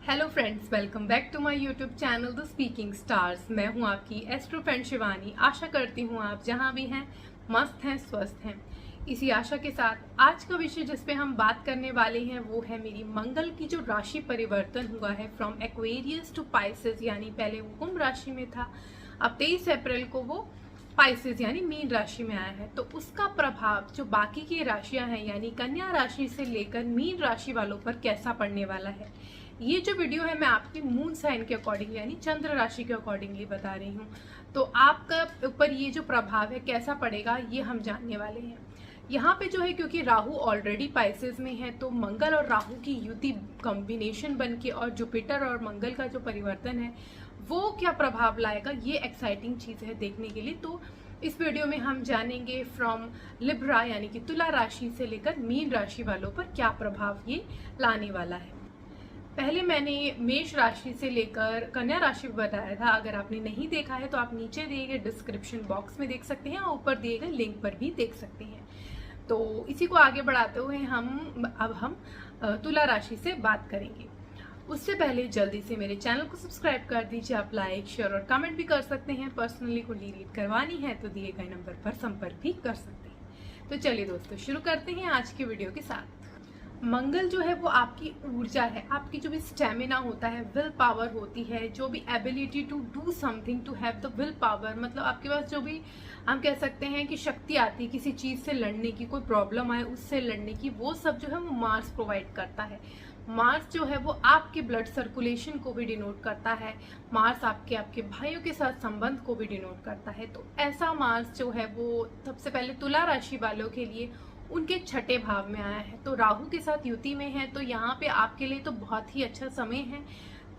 Hello friends, welcome back to my YouTube channel the speaking stars. मैं हूं आपकी astro friend Shivani. आशा करती हूं आप जहां भी हैं मस्त हैं, स्वस्थ हैं। इसी आशा के साथ आज का विषय जिस पे हम बात करने वाले हैं वो है मेरी मंगल की जो राशि परिवर्तन हुआ है फ्रॉम एक्वेरियस टू पाइसेस, यानी पहले वो कुंभ राशि में था, अब 23 अप्रैल को वो पाइसेस यानी मीन राशि में आया है। तो उसका प्रभाव जो बाकी की राशियां हैं यानी कन्या राशि से लेकर मीन राशि वालों पर कैसा पड़ने वाला है, ये जो वीडियो है मैं आपकी मून साइन के अकॉर्डिंग यानी चंद्र राशि के अकॉर्डिंगली बता रही हूँ। तो आपका ऊपर ये जो प्रभाव है कैसा पड़ेगा ये हम जानने वाले हैं। यहाँ पे जो है क्योंकि राहु ऑलरेडी पाइसेस में है तो मंगल और राहु की युति कॉम्बिनेशन बन के और जुपिटर और मंगल का जो परिवर्तन है वो क्या प्रभाव लाएगा, ये एक्साइटिंग चीज है देखने के लिए। तो इस वीडियो में हम जानेंगे फ्रॉम लिब्रा यानी कि तुला राशि से लेकर मीन राशि वालों पर क्या प्रभाव ये लाने वाला है। पहले मैंने मेष राशि से लेकर कन्या राशि बताया था। अगर आपने नहीं देखा है तो आप नीचे दिए गए डिस्क्रिप्शन बॉक्स में देख सकते हैं और ऊपर दिए गए लिंक पर भी देख सकते हैं। तो इसी को आगे बढ़ाते हुए हम तुला राशि से बात करेंगे। उससे पहले जल्दी से मेरे चैनल को सब्सक्राइब कर दीजिए। आप लाइक, शेयर और कमेंट भी कर सकते हैं। पर्सनली को रीड करवानी है तो दिए गए नंबर पर संपर्क भी कर सकते हैं। तो चलिए दोस्तों शुरू करते हैं आज के वीडियो के साथ। मंगल जो है वो आपकी ऊर्जा है, आपकी जो भी स्टेमिना होता है, विल पावर होती है, जो भी ability to do something, to have the will power, मतलब आपके पास जो भी हम कह सकते हैं कि शक्ति आती है किसी चीज से लड़ने की, कोई प्रॉब्लम आए उससे लड़ने की, वो सब जो है वो मार्स प्रोवाइड करता है। मार्स जो है वो आपके ब्लड सर्कुलेशन को भी डिनोट करता है। मार्स आपके भाइयों के साथ संबंध को भी डिनोट करता है। तो ऐसा मार्स जो है वो सबसे पहले तुला राशि वालों के लिए उनके छठे भाव में आया है। तो राहु के साथ युति में है तो यहाँ पे आपके लिए तो बहुत ही अच्छा समय है,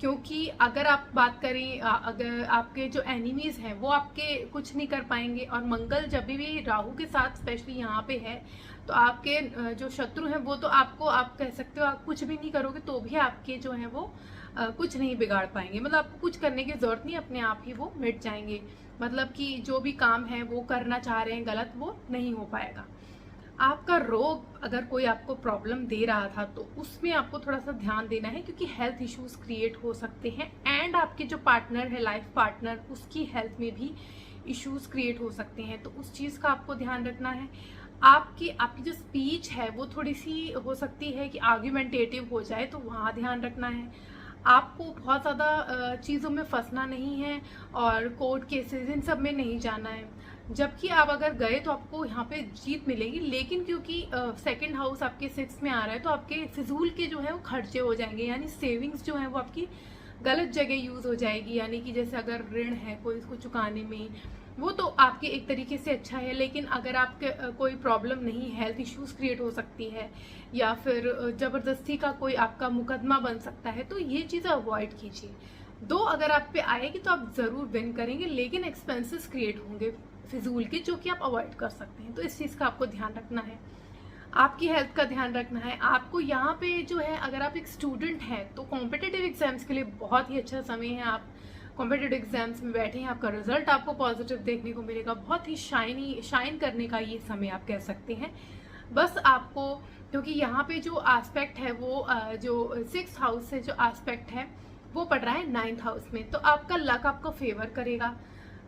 क्योंकि अगर आप बात करें अगर आपके जो एनिमीज हैं वो आपके कुछ नहीं कर पाएंगे, और मंगल जब भी राहु के साथ स्पेशली यहाँ पे है तो आपके जो शत्रु हैं वो तो आपको, आप कह सकते हो आप कुछ भी नहीं करोगे तो भी आपके जो है वो कुछ नहीं बिगाड़ पाएंगे। मतलब आपको कुछ करने की जरूरत नहीं, अपने आप ही वो मिट जाएंगे। मतलब कि जो भी काम है वो करना चाह रहे हैं गलत, वो नहीं हो पाएगा। आपका रोग अगर कोई आपको प्रॉब्लम दे रहा था तो उसमें आपको थोड़ा सा ध्यान देना है, क्योंकि हेल्थ इश्यूज क्रिएट हो सकते हैं। एंड आपके जो पार्टनर है, लाइफ पार्टनर, उसकी हेल्थ में भी इश्यूज क्रिएट हो सकते हैं। तो उस चीज का आपको ध्यान रखना है। आपकी जो स्पीच है वो थोड़ी सी हो सकती है कि आर्ग्यूमेंटेटिव हो जाए, तो वहाँ ध्यान रखना है। आपको बहुत ज़्यादा चीज़ों में फंसना नहीं है और कोर्ट केसेस इन सब में नहीं जाना है। जबकि आप अगर गए तो आपको यहाँ पे जीत मिलेगी, लेकिन क्योंकि सेकंड हाउस आपके 6 में आ रहा है तो आपके फिजूल के जो है वो खर्चे हो जाएंगे, यानी सेविंग्स जो है वो आपकी गलत जगह यूज हो जाएगी। यानी कि जैसे अगर ऋण है कोई, इसको चुकाने में वो तो आपके एक तरीके से अच्छा है, लेकिन अगर आपके कोई प्रॉब्लम नहीं, हेल्थ इश्यूज क्रिएट हो सकती है या फिर जबरदस्ती का कोई आपका मुकदमा बन सकता है, तो ये चीज़ अवॉइड कीजिए। दो अगर आप पे आएगी तो आप जरूर विन करेंगे, लेकिन एक्सपेंसेस क्रिएट होंगे फिजूल के जो कि आप अवॉइड कर सकते हैं। तो इस चीज़ का आपको ध्यान रखना है। आपकी हेल्थ का ध्यान रखना है आपको। यहाँ पे जो है अगर आप एक स्टूडेंट हैं तो कॉम्पिटिटिव एग्जाम्स के लिए बहुत ही अच्छा समय है। आप कॉम्पिटिटिव एग्जाम्स में बैठे हैं, आपका रिजल्ट आपको पॉजिटिव देखने को मिलेगा। बहुत ही शाइन करने का ये समय आप कह सकते हैं। बस आपको, क्योंकि यहाँ पे जो एस्पेक्ट है वो जो 6th हाउस से जो एस्पेक्ट है वो पड़ रहा है 9th हाउस में, तो आपका लक आपको फेवर करेगा।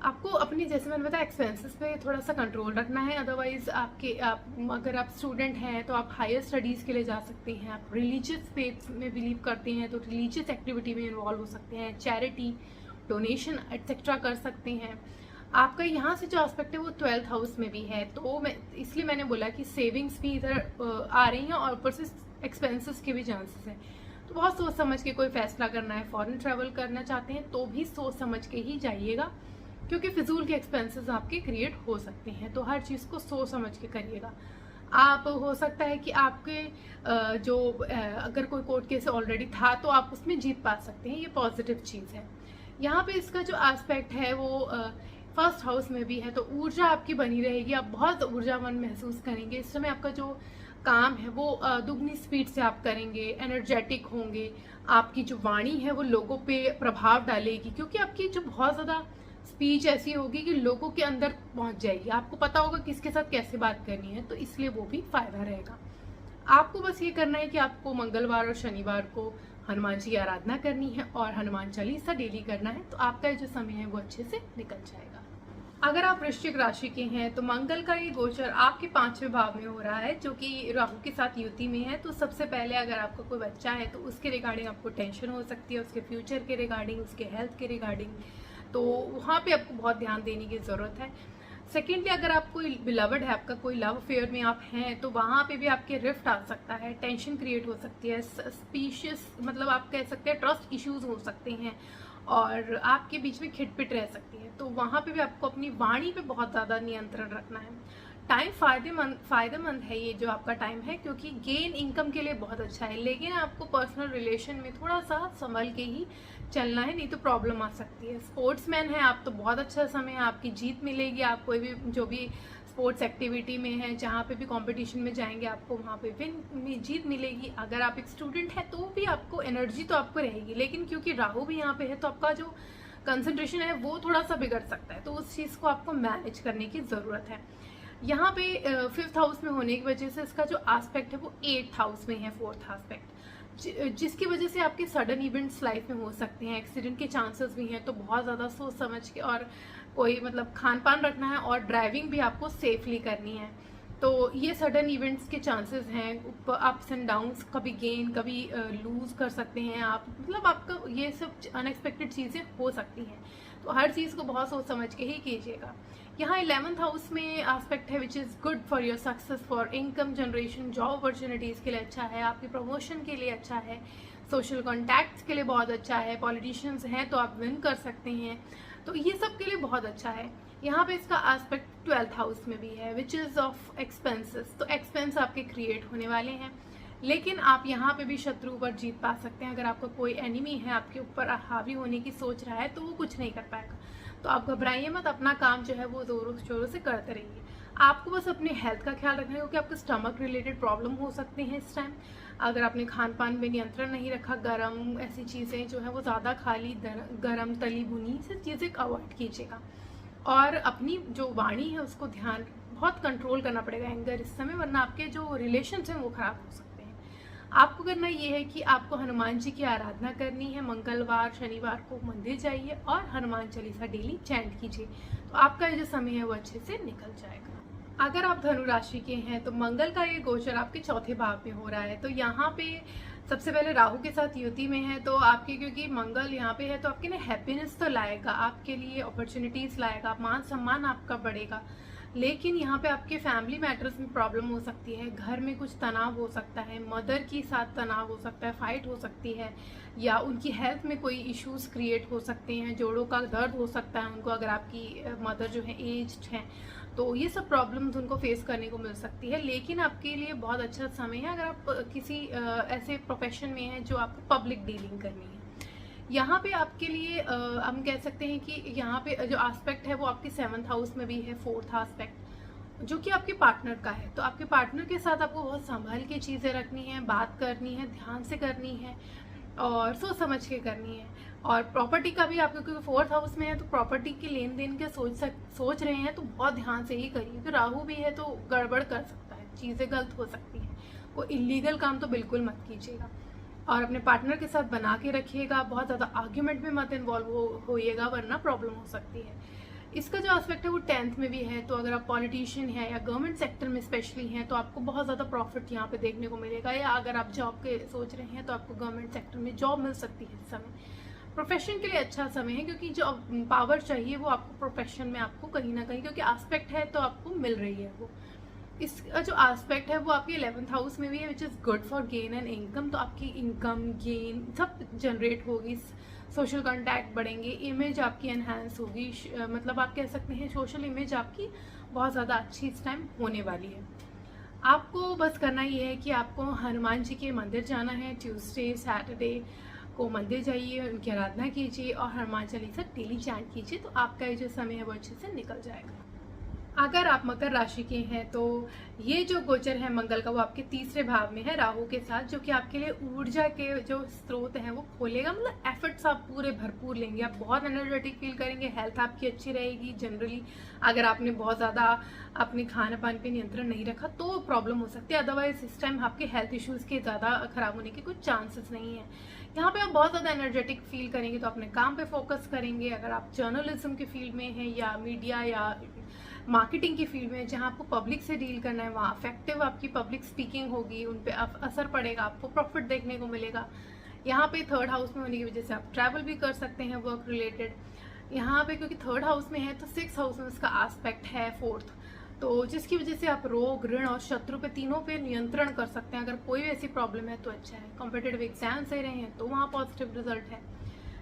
आपको अपनी, जैसे मैंने बताया, एक्सपेंसेस पे थोड़ा सा कंट्रोल रखना है। अदरवाइज अगर आप स्टूडेंट हैं तो आप हायर स्टडीज़ के लिए जा सकते हैं। आप रिलीजियस फेथ में बिलीव करते हैं तो रिलीजियस एक्टिविटी में इन्वॉल्व हो सकते हैं, चैरिटी, डोनेशन एक्सेट्रा कर सकते हैं। आपका यहाँ से जो एस्पेक्ट है वो 12th हाउस में भी है, तो इसलिए मैंने बोला कि सेविंग्स भी इधर आ रही हैं और ऊपर से एक्सपेंसेस के भी चांसेस हैं। तो बहुत सोच समझ के कोई फैसला करना है। फॉरेन ट्रैवल करना चाहते हैं तो भी सोच समझ के ही जाइएगा, क्योंकि फिजूल के एक्सपेंसेस आपके क्रिएट हो सकते हैं। तो हर चीज़ को सोच समझ के करिएगा। आप, हो सकता है कि आपके अगर कोई कोर्ट केस ऑलरेडी था तो आप उसमें जीत पा सकते हैं, ये पॉजिटिव चीज़ है। यहाँ पे इसका जो एस्पेक्ट है वो 1st हाउस में भी है, तो ऊर्जा आपकी बनी रहेगी। आप बहुत ऊर्जावान महसूस करेंगे। इस समय आपका जो काम है वो दुगनी स्पीड से आप करेंगे, एनर्जेटिक होंगे। आपकी जो वाणी है वो लोगों पे प्रभाव डालेगी, क्योंकि आपकी जो बहुत ज़्यादा स्पीच ऐसी होगी कि लोगों के अंदर पहुंच जाएगी। आपको पता होगा किसके साथ कैसे बात करनी है, तो इसलिए वो भी फायदा रहेगा। आपको बस ये करना है कि आपको मंगलवार और शनिवार को हनुमान जी की आराधना करनी है और हनुमान चालीसा डेली करना है, तो आपका जो समय है वो अच्छे से निकल जाएगा। अगर आप वृश्चिक राशि के हैं तो मंगल का ये गोचर आपके 5वें भाव में हो रहा है, जो कि राहु के साथ युति में है। तो सबसे पहले अगर आपका कोई बच्चा है तो उसके रिगार्डिंग आपको टेंशन हो सकती है, उसके फ्यूचर के रिगार्डिंग, उसके हेल्थ के रिगार्डिंग, तो वहाँ पे आपको बहुत ध्यान देने की ज़रूरत है। सेकेंडली, अगर आप कोई बिलवड है, आपका कोई लव अफेयर में आप हैं, तो वहाँ पे भी आपके रिफ्ट आ सकता है, टेंशन क्रिएट हो सकती है, स्पीशियस मतलब आप कह सकते हैं ट्रस्ट इश्यूज हो सकते हैं और आपके बीच में खिटपिट रह सकती है। तो वहाँ पे भी आपको अपनी वाणी पे बहुत ज़्यादा नियंत्रण रखना है। टाइम फ़ायदेमंद है ये जो आपका टाइम है, क्योंकि गेन इनकम के लिए बहुत अच्छा है, लेकिन आपको पर्सनल रिलेशन में थोड़ा सा संभल के ही चलना है, नहीं तो प्रॉब्लम आ सकती है। स्पोर्ट्समैन है आप तो बहुत अच्छा समय है, आपकी जीत मिलेगी। आप कोई भी जो भी स्पोर्ट्स एक्टिविटी में है, जहाँ पे भी कंपटीशन में जाएंगे, आपको वहाँ पे जीत मिलेगी। अगर आप एक स्टूडेंट है तो भी आपको एनर्जी तो आपको रहेगी, लेकिन क्योंकि राहु भी यहाँ पे है तो आपका जो कंसंट्रेशन है वो थोड़ा सा बिगड़ सकता है, तो उस चीज़ को आपको मैनेज करने की ज़रूरत है। यहाँ पे 5th हाउस में होने की वजह से इसका जो एस्पेक्ट है वो 8th हाउस में है, 4th एस्पेक्ट, जिसकी वजह से आपके सडन इवेंट्स लाइफ में हो सकते हैं, एक्सीडेंट के चांसेस भी हैं। तो बहुत ज़्यादा सोच समझ के और कोई मतलब खान पान रखना है और ड्राइविंग भी आपको सेफली करनी है। तो ये सडन इवेंट्स के चांसेस हैं, अप्स एंड डाउन्स, कभी गेन कभी लूज कर सकते हैं आप, मतलब आपका ये सब अनएक्सपेक्टेड चीज़ें हो सकती हैं। तो हर चीज़ को बहुत सोच समझ के ही कीजिएगा। यहाँ 11th हाउस में एस्पेक्ट है which is good for your success, for income generation, job opportunities के लिए अच्छा है, आपकी प्रमोशन के लिए अच्छा है, सोशल कॉन्टैक्ट्स के लिए बहुत अच्छा है, पॉलिटिशियंस हैं तो आप विन कर सकते हैं, तो ये सब के लिए बहुत अच्छा है। यहाँ पे इसका एस्पेक्ट 12th हाउस में भी है विच इज़ ऑफ एक्सपेंसेस, तो एक्सपेंस आपके क्रिएट होने वाले हैं, लेकिन आप यहाँ पे भी शत्रु पर जीत पा सकते हैं। अगर आपका कोई एनिमी है आपके ऊपर हावी होने की सोच रहा है तो वो कुछ नहीं कर पाएगा, तो आप घबराइए मत, अपना काम जो है वो ज़ोरों शोरों से करते रहिए। आपको बस अपने हेल्थ का ख्याल रखना है, क्योंकि आपके स्टमक रिलेटेड प्रॉब्लम हो सकते हैं इस टाइम। अगर आपने खान पान में नियंत्रण नहीं रखा, गरम ऐसी चीज़ें जो है वो ज़्यादा खा ली, गरम तली भुनी से चीज़ें अवॉइड कीजिएगा, और अपनी जो वाणी है उसको ध्यान बहुत कंट्रोल करना पड़ेगा एंगर इस समय, वरना आपके जो रिलेशन हैं वो खराब हो सकते हैं। आपको करना ये है कि आपको हनुमान जी की आराधना करनी है, मंगलवार शनिवार को मंदिर जाइए और हनुमान चालीसा डेली चैंट कीजिए, तो आपका जो समय है वो अच्छे से निकल जाएगा। अगर आप धनु राशि के हैं तो मंगल का ये गोचर आपके 4थे भाव में हो रहा है, तो यहाँ पे सबसे पहले राहु के साथ युति में है, तो आपके क्योंकि मंगल यहाँ पे है तो आपके ना हैप्पीनेस तो लाएगा, आपके लिए अपॉर्चुनिटीज़ लाएगा, मान सम्मान आपका बढ़ेगा, लेकिन यहाँ पे आपके फैमिली मैटर्स में प्रॉब्लम हो सकती है, घर में कुछ तनाव हो सकता है, मदर के साथ तनाव हो सकता है, फाइट हो सकती है, या उनकी हेल्थ में कोई इश्यूज क्रिएट हो सकते हैं, जोड़ों का दर्द हो सकता है उनको, अगर आपकी मदर जो है एज्ड हैं, तो ये सब प्रॉब्लम्स उनको फेस करने को मिल सकती है। लेकिन आपके लिए बहुत अच्छा समय है अगर आप किसी ऐसे प्रोफेशन में हैं जो आपको पब्लिक डीलिंग करनी है। यहाँ पे आपके लिए हम कह सकते हैं कि यहाँ पे जो एस्पेक्ट है वो आपके 7th हाउस में भी है, 4th एस्पेक्ट जो कि आपके पार्टनर का है, तो आपके पार्टनर के साथ आपको बहुत संभाल के चीज़ें रखनी है, बात करनी है, ध्यान से करनी है और सोच समझ के करनी है। और प्रॉपर्टी का भी आपको, क्योंकि 4th हाउस में है तो प्रॉपर्टी के लेन देन के सोच रहे हैं तो बहुत ध्यान से ही करिए, क्योंकि राहु भी है तो गड़बड़ कर सकता है, चीज़ें गलत हो सकती हैं, कोई इलीगल काम तो बिल्कुल मत कीजिएगा। और अपने पार्टनर के साथ बना के रखिएगा, बहुत ज़्यादा आर्ग्यूमेंट में मत इन्वॉल्व होइएगा वरना प्रॉब्लम हो सकती है। इसका जो एस्पेक्ट है वो 10th में भी है, तो अगर आप पॉलिटिशियन हैं या गवर्नमेंट सेक्टर में स्पेशली हैं तो आपको बहुत ज़्यादा प्रॉफिट यहाँ पे देखने को मिलेगा, या अगर आप जॉब के सोच रहे हैं तो आपको गवर्नमेंट सेक्टर में जॉब मिल सकती है इस समय। प्रोफेशन के लिए अच्छा समय है, क्योंकि जो पावर चाहिए वो आपको प्रोफेशन में आपको कहीं ना कहीं, क्योंकि एस्पेक्ट है तो आपको मिल रही है वो। इसका जो एस्पेक्ट है वो आपके 11th हाउस में भी है which is good for gain and income, तो आपकी इनकम गेन सब जनरेट होगी, सोशल कॉन्टैक्ट बढ़ेंगे, इमेज आपकी एनहांस होगी, मतलब आप कह सकते हैं सोशल इमेज आपकी बहुत ज़्यादा अच्छी इस टाइम होने वाली है। आपको बस करना ये है कि आपको हनुमान जी के मंदिर जाना है, ट्यूसडे सैटरडे को मंदिर जाइए, उनकी आराधना कीजिए और हनुमान चालीसा डेली चैंट कीजिए, तो आपका ये जो समय है वो अच्छे से निकल जाएगा। अगर आप मकर राशि के हैं तो ये जो गोचर है मंगल का वो आपके तीसरे भाव में है राहु के साथ, जो कि आपके लिए ऊर्जा के जो स्रोत हैं वो खोलेगा। मतलब एफर्ट्स आप पूरे भरपूर लेंगे, आप बहुत एनर्जेटिक फील करेंगे, हेल्थ आपकी अच्छी रहेगी। जनरली अगर आपने बहुत ज़्यादा अपने खान पान पे नियंत्रण नहीं रखा तो प्रॉब्लम हो सकती है, अदरवाइज इस टाइम आपके हेल्थ इश्यूज़ के ज़्यादा खराब होने के कुछ चांसेस नहीं है। यहाँ पे आप बहुत ज़्यादा एनर्जेटिक फील करेंगे तो अपने काम पे फोकस करेंगे। अगर आप जर्नलिज्म के फील्ड में हैं या मीडिया या मार्केटिंग की फील्ड में जहाँ आपको पब्लिक से डील करना है, वहाँ इफेक्टिव आपकी पब्लिक स्पीकिंग होगी, उन पे असर पड़ेगा, आपको प्रॉफिट देखने को मिलेगा। यहाँ पे थर्ड हाउस में होने की वजह से आप ट्रैवल भी कर सकते हैं वर्क रिलेटेड। यहाँ पे क्योंकि थर्ड हाउस में है तो सिक्स हाउस में उसका एस्पेक्ट है फोर्थ, तो जिसकी वजह से आप रोग, ऋण और शत्रु पे तीनों पे नियंत्रण कर सकते हैं। अगर कोई भी ऐसी प्रॉब्लम है तो अच्छा है। कॉम्पिटेटिव एग्जाम्स दे रहे हैं तो वहाँ पॉजिटिव रिजल्ट है।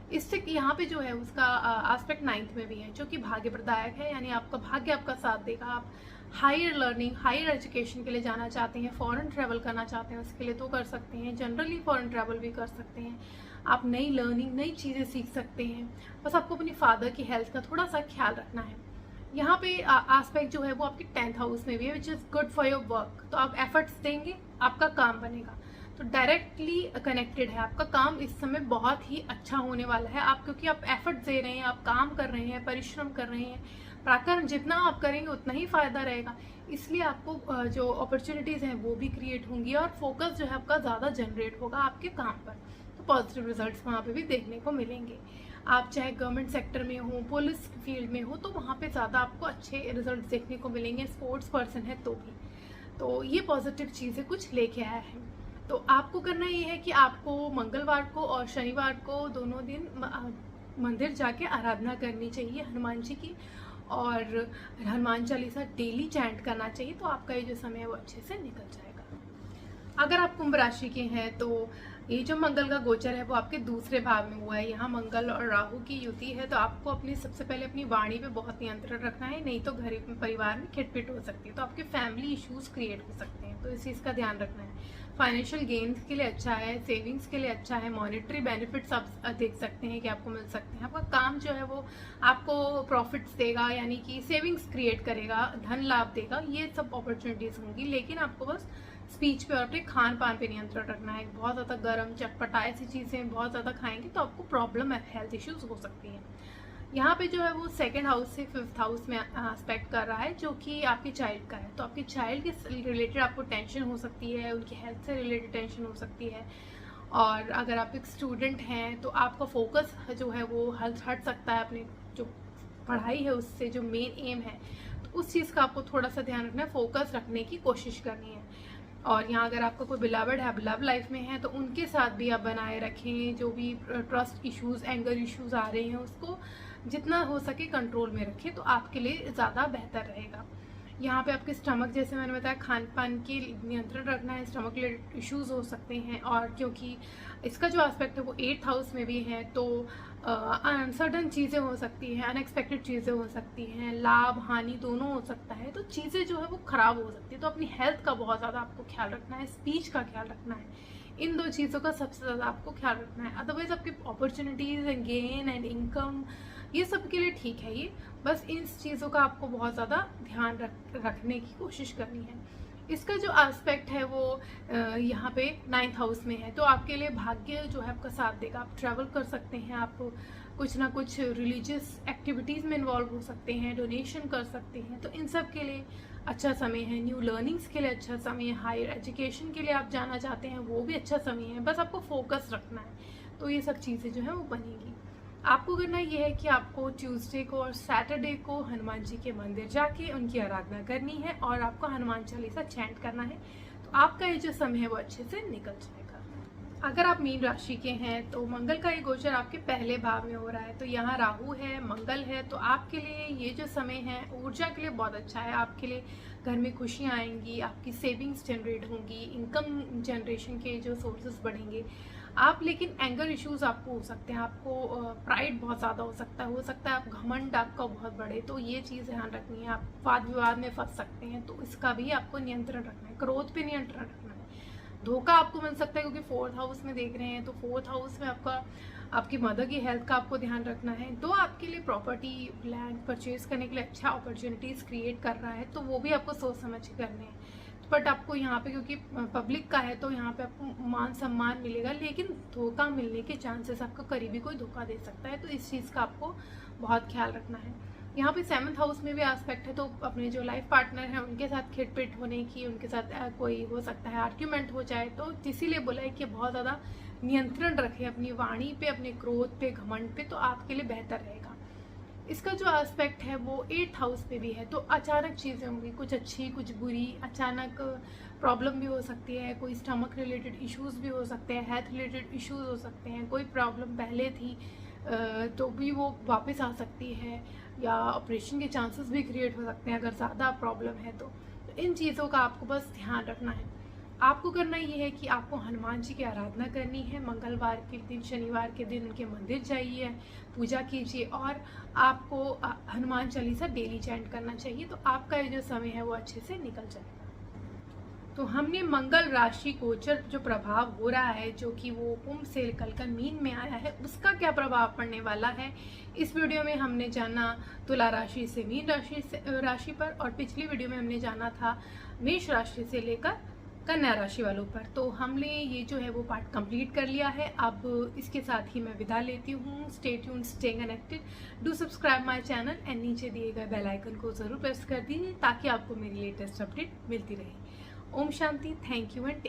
इससे यहाँ पे जो है उसका एस्पेक्ट 9th में भी है, जो कि भाग्य प्रदायक है, यानी आपका भाग्य आपका साथ देगा। आप हायर लर्निंग, हायर एजुकेशन के लिए जाना चाहते हैं, फॉरेन ट्रैवल करना चाहते हैं, उसके लिए तो कर सकते हैं। जनरली फॉरेन ट्रैवल भी कर सकते हैं। आप नई लर्निंग, नई चीज़ें सीख सकते हैं। बस आपको अपनी फादर की हेल्थ का थोड़ा सा ख्याल रखना है। यहाँ पे एस्पेक्ट जो है वो आपके 10th हाउस में भी है, which is good for your work. तो आप एफर्ट्स देंगे, आपका काम बनेगा, तो डायरेक्टली कनेक्टेड है। आपका काम इस समय बहुत ही अच्छा होने वाला है। आप क्योंकि आप एफर्ट दे रहे हैं, आप काम कर रहे हैं, परिश्रम कर रहे हैं, प्राकर्म जितना आप करेंगे उतना ही फायदा रहेगा। इसलिए आपको जो अपॉर्चुनिटीज़ हैं वो भी क्रिएट होंगी और फोकस जो है आपका ज़्यादा जनरेट होगा आपके काम पर। तो पॉजिटिव रिजल्ट्स वहाँ पे भी देखने को मिलेंगे। आप चाहे गवर्नमेंट सेक्टर में हो, पुलिस फील्ड में हो, तो वहाँ पे ज़्यादा आपको अच्छे रिजल्ट देखने को मिलेंगे। स्पोर्ट्स पर्सन है तो भी, तो ये पॉजिटिव चीज़ें कुछ लेके आया है। तो आपको करना ये है कि आपको मंगलवार को और शनिवार को दोनों दिन मंदिर जाके आराधना करनी चाहिए हनुमान जी की, और हनुमान चालीसा डेली चैंट करना चाहिए। तो आपका ये जो समय है वो अच्छे से निकल जाएगा। अगर आप कुंभ राशि के हैं तो ये जो मंगल का गोचर है वो आपके दूसरे भाव में हुआ है। यहाँ मंगल और राहु की युति है, तो आपको सबसे पहले अपनी वाणी पे बहुत नियंत्रण रखना है, नहीं तो घर परिवार में खिटपिट हो सकती है, तो आपके फैमिली इश्यूज क्रिएट हो सकते हैं, तो इस चीज़ का ध्यान रखना है। फाइनेंशियल गेन्स के लिए अच्छा है, सेविंग्स के लिए अच्छा है, मॉनेटरी बेनिफिट्स आप देख सकते हैं कि आपको मिल सकते हैं। आपका काम जो है वो आपको प्रॉफिट्स देगा, यानी कि सेविंग्स क्रिएट करेगा, धन लाभ देगा, ये सब अपॉर्चुनिटीज़ होंगी। लेकिन आपको बस स्पीच पे और अपने खान पान पे नियंत्रण रखना है। बहुत ज़्यादा गर्म, चटपटा ऐसी चीज़ें बहुत ज़्यादा खाएंगे तो आपको प्रॉब्लम है, हेल्थ इश्यूज हो सकती हैं। यहाँ पे जो है वो सेकंड हाउस से 5th हाउस में एस्पेक्ट कर रहा है, जो कि आपके चाइल्ड का है। तो आपके चाइल्ड के रिलेटेड आपको टेंशन हो सकती है, उनकी हेल्थ से रिलेटेड टेंशन हो सकती है। और अगर आप एक स्टूडेंट हैं तो आपका फोकस जो है वो हट सकता है अपने जो पढ़ाई है उससे, जो मेन एम है, तो उस चीज़ का आपको थोड़ा सा ध्यान रखना है, फोकस रखने की कोशिश करनी है। और यहाँ अगर आपका कोई बिलवड है, आप लव लाइफ में है, तो उनके साथ भी आप बनाए रखें। जो भी ट्रस्ट इश्यूज, एंगर इश्यूज आ रहे हैं उसको जितना हो सके कंट्रोल में रखें, तो आपके लिए ज़्यादा बेहतर रहेगा। यहाँ पे आपके स्टमक, जैसे मैंने बताया, खान पान की नियंत्रण रखना है, स्टमक रिलेटेड इश्यूज हो सकते हैं। और क्योंकि इसका जो एस्पेक्ट है वो 8th हाउस में भी है, तो अनसर्टन चीज़ें हो सकती हैं, अनएक्सपेक्टेड चीज़ें हो सकती हैं, लाभ हानि दोनों हो सकता है, तो चीज़ें जो है वो ख़राब हो सकती है। तो अपनी हेल्थ का बहुत ज़्यादा आपको ख्याल रखना है, स्पीच का ख्याल रखना है, इन दो चीज़ों का सबसे ज़्यादा आपको ख्याल रखना है। अदरवाइज आपकी opportunities and gain and income ये सब के लिए ठीक है ये, बस इन चीज़ों का आपको बहुत ज़्यादा ध्यान रखने की कोशिश करनी है। इसका जो एस्पेक्ट है वो यहाँ पे 9th हाउस में है, तो आपके लिए भाग्य जो है आपका साथ देगा। आप ट्रैवल कर सकते हैं, आप कुछ ना कुछ रिलीजियस एक्टिविटीज़ में इन्वॉल्व हो सकते हैं, डोनेशन कर सकते हैं, तो इन सब के लिए अच्छा समय है। न्यू लर्निंग्स के लिए अच्छा समय है, हायर एजुकेशन के लिए आप जाना चाहते हैं वो भी अच्छा समय है, बस आपको फोकस रखना है, तो ये सब चीज़ें जो है वो बनेगी। आपको करना ये है कि आपको ट्यूसडे को और सैटरडे को हनुमान जी के मंदिर जाके उनकी आराधना करनी है और आपको हनुमान चालीसा चैंट करना है, तो आपका ये जो समय है वो अच्छे से निकल जाएगा। अगर आप मीन राशि के हैं तो मंगल का ये गोचर आपके पहले भाव में हो रहा है, तो यहाँ राहु है, मंगल है, तो आपके लिए ये जो समय है ऊर्जा के लिए बहुत अच्छा है। आपके लिए घर में खुशियाँ आएंगी, आपकी सेविंग्स जनरेट होंगी, इनकम जनरेशन के जो सोर्सेस बढ़ेंगे। आप लेकिन एंगर इश्यूज आपको हो सकते हैं, आपको प्राइड बहुत ज़्यादा हो सकता है आप घमंड आपका बहुत बढ़े, तो ये चीज़ ध्यान रखनी है। आप वाद विवाद में फंस सकते हैं, तो इसका भी आपको नियंत्रण रखना है, क्रोध पे नियंत्रण रखना है। धोखा आपको मिल सकता है, क्योंकि 4th हाउस में देख रहे हैं तो 4th हाउस में आपकी मदर की हेल्थ का आपको ध्यान रखना है। तो आपके लिए प्रॉपर्टी लैंड परचेज करने के लिए अच्छा अपॉर्चुनिटीज़ क्रिएट कर रहा है, तो वो भी आपको सोच समझ के करने हैं। बट आपको यहाँ पे क्योंकि पब्लिक का है तो यहाँ पे आपको मान सम्मान मिलेगा, लेकिन धोखा मिलने के चांसेस, आपको करीबी कोई धोखा दे सकता है, तो इस चीज़ का आपको बहुत ख्याल रखना है। यहाँ पे 7th हाउस में भी एस्पेक्ट है, तो अपने जो लाइफ पार्टनर हैं उनके साथ खिटपिट होने की, उनके साथ कोई हो सकता है आर्ग्यूमेंट हो जाए, तो इसीलिए बोला है कि बहुत ज़्यादा नियंत्रण रखें अपनी वाणी पे, अपने क्रोध पे, घमंड पे, तो आपके लिए बेहतर रहेगा। इसका जो एस्पेक्ट है वो 8th हाउस पे भी है, तो अचानक चीज़ें होंगी, कुछ अच्छी कुछ बुरी, अचानक प्रॉब्लम भी हो सकती है, कोई स्टमक रिलेटेड इश्यूज़ भी हो सकते हैं, हेल्थ रिलेटेड इश्यूज़ हो सकते हैं, कोई प्रॉब्लम पहले थी तो भी वो वापस आ सकती है, या ऑपरेशन के चांसेस भी क्रिएट हो सकते हैं अगर ज़्यादा प्रॉब्लम है तो इन चीज़ों का आपको बस ध्यान रखना है। आपको करना ये है कि आपको हनुमान जी की आराधना करनी है, मंगलवार के दिन, शनिवार के दिन उनके मंदिर जाइए, पूजा कीजिए, और आपको हनुमान चालीसा डेली चैंट करना चाहिए, तो आपका ये जो समय है वो अच्छे से निकल जाएगा। तो हमने मंगल राशि गोचर जो प्रभाव हो रहा है, जो कि वो कुंभ से निकलकर मीन में आया है, उसका क्या प्रभाव पड़ने वाला है, इस वीडियो में हमने जाना तुला राशि से मीन राशि पर, और पिछली वीडियो में हमने जाना था मेष राशि से लेकर कन्या राशि वालों पर। तो हमने ये जो है वो पार्ट कंप्लीट कर लिया है। अब इसके साथ ही मैं विदा लेती हूँ। Stay tuned, stay connected, do subscribe my channel and नीचे दिए गए बेल आइकन को जरूर प्रेस कर दीजिए ताकि आपको मेरी लेटेस्ट अपडेट मिलती रहे। Om Shanti, thank you and take